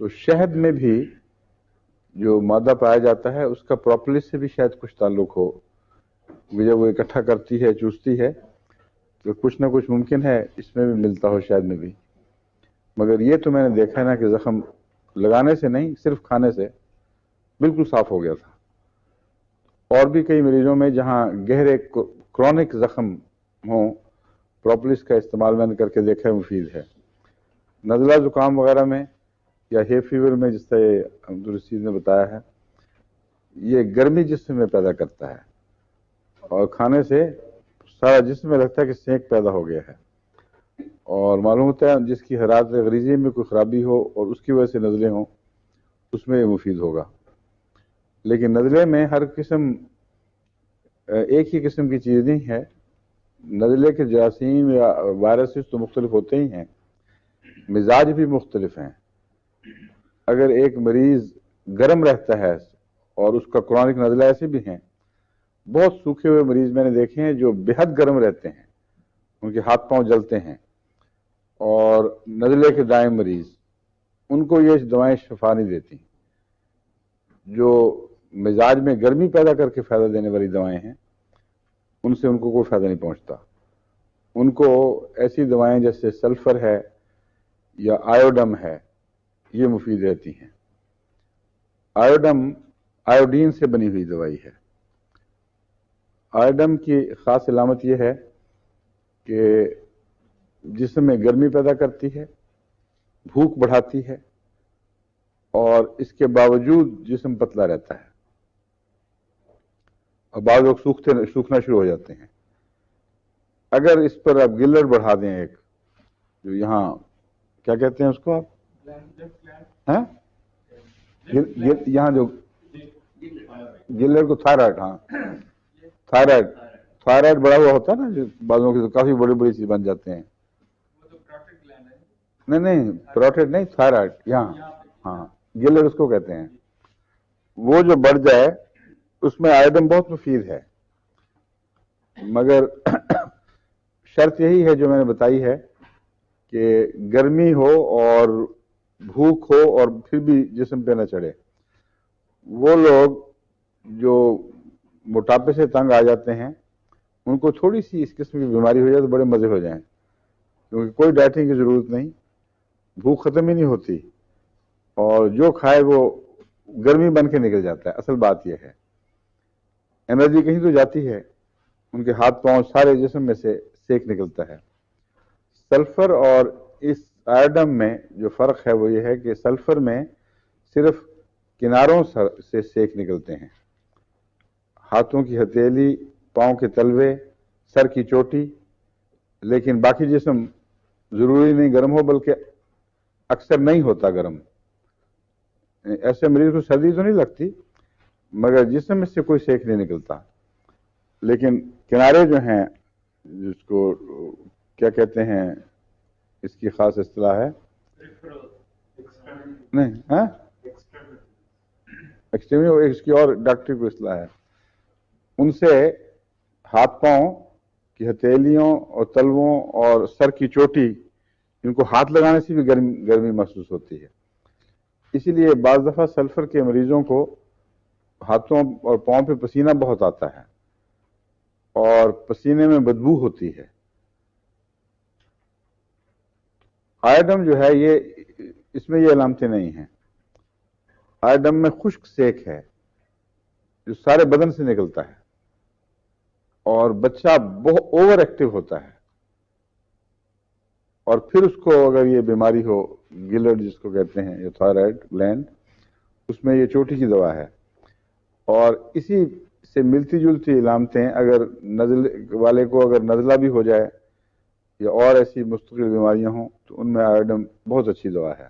تو شہد میں بھی جو مادہ پایا جاتا ہے اس کا پروپولس سے بھی شاید کچھ تعلق ہو، جب وہ اکٹھا کرتی ہے چوستی ہے تو کچھ نہ کچھ ممکن ہے اس میں بھی ملتا ہو شاید میں بھی. مگر یہ تو میں نے دیکھا نا کہ زخم لگانے سے نہیں، صرف کھانے سے بالکل صاف ہو گیا تھا. اور بھی کئی مریضوں میں جہاں گہرے کرونک زخم ہوں، پروپولس کا استعمال میں نے کر کے دیکھا ہے، مفید ہے. نزلہ زکام وغیرہ میں یا ہے فیور میں، جس طرح عبدالرشید نے بتایا ہے، یہ گرمی جسم میں پیدا کرتا ہے اور کھانے سے سارا جسم میں لگتا ہے کہ سینک پیدا ہو گیا ہے، اور معلوم ہوتا ہے جس کی حرارت غریزی میں کوئی خرابی ہو اور اس کی وجہ سے نزلے ہوں، اس میں یہ مفید ہوگا. لیکن نزلے میں ہر قسم ایک ہی قسم کی چیز نہیں ہے. نزلے کے جراثیم یا وائرسز تو مختلف ہوتے ہی ہیں، مزاج بھی مختلف ہیں. اگر ایک مریض گرم رہتا ہے اور اس کا کرونک نزلہ ایسے بھی ہیں، بہت سوکھے ہوئے مریض میں نے دیکھے ہیں جو بے حد گرم رہتے ہیں، ان کے ہاتھ پاؤں جلتے ہیں، اور نزلے کے دائم مریض، ان کو یہ دوائیں شفا نہیں دیتی. جو مزاج میں گرمی پیدا کر کے فائدہ دینے والی دوائیں ہیں، ان سے ان کو کوئی فائدہ نہیں پہنچتا. ان کو ایسی دوائیں جیسے سلفر ہے یا آیوڈم ہے، یہ مفید رہتی ہیں. آیوڈم آیوڈین سے بنی ہوئی دوائی ہے. آیوڈم کی خاص علامت یہ ہے کہ جسم میں گرمی پیدا کرتی ہے، بھوک بڑھاتی ہے، اور اس کے باوجود جسم پتلا رہتا ہے، اور بعض لوگ سوکھنا شروع ہو جاتے ہیں. اگر اس پر آپ گلر بڑھا دیں، ایک جو یہاں کیا کہتے ہیں اس کو آپ، یہاں جو گلر کو تھائرائڈ، ہاں تھائرائڈ بڑا ہوا ہوتا ہے نا، جو بعضوں کے کافی بڑی بڑی چیز بن جاتے ہیں. نہیں پروٹیٹ نہیں، تھائرائڈ یہاں، ہاں گلر اس کو کہتے ہیں. وہ جو بڑھ جائے اس میں آیوڈم بہت مفید ہے، مگر شرط یہی ہے جو میں نے بتائی ہے کہ گرمی ہو اور بھوک ہو اور پھر بھی جسم پہ نہ چڑھے. وہ لوگ جو موٹاپے سے تنگ آ جاتے ہیں، ان کو تھوڑی سی اس قسم کی بیماری ہو جائے تو بڑے مزے ہو جائیں، کیونکہ کوئی ڈائٹنگ کی ضرورت نہیں، بھوک ختم ہی نہیں ہوتی، اور جو کھائے وہ گرمی بن کے نکل جاتا ہے. اصل بات یہ ہے، انرجی کہیں تو جاتی ہے، ان کے ہاتھ پاؤں سارے جسم میں سے سیک نکلتا ہے. سلفر اور اس آیوڈم میں جو فرق ہے وہ یہ ہے کہ سلفر میں صرف کناروں سے سیک نکلتے ہیں، ہاتھوں کی ہتھیلی، پاؤں کے تلوے، سر کی چوٹی، لیکن باقی جسم ضروری نہیں گرم ہو، بلکہ اکثر نہیں ہوتا گرم. ایسے مریض کو سردی تو نہیں لگتی، مگر جسم میں سے کوئی سیک نہیں نکلتا. لیکن کنارے جو ہیں، جس کو کیا کہتے ہیں، اس کی خاص اصطلاح ہے، نہیں ہاں ایکسٹریملی، اس کی اور ڈاکٹری کو اصطلاح ہے، ان سے ہاتھ پاؤں کی ہتھیلیوں اور تلووں اور سر کی چوٹی، ان کو ہاتھ لگانے سے بھی گرمی محسوس ہوتی ہے. اسی لیے بعض دفعہ سلفر کے مریضوں کو ہاتھوں اور پاؤں پہ پسینہ بہت آتا ہے اور پسینے میں بدبو ہوتی ہے. آیوڈم جو ہے یہ اس میں یہ علامتیں نہیں ہیں. آیوڈم میں خشک سیک ہے جو سارے بدن سے نکلتا ہے، اور بچہ بہت اوور ایکٹیو ہوتا ہے، اور پھر اس کو اگر یہ بیماری ہو، گلر جس کو کہتے ہیں، یا تھائرائڈ گلینڈ، اس میں یہ چوٹی کی دوا ہے. اور اسی سے ملتی جلتی علامتیں اگر نزلے والے کو اگر نزلہ بھی ہو جائے یا اور ایسی مستقل بیماریاں ہوں تو ان میں آیوڈم بہت اچھی دوا ہے.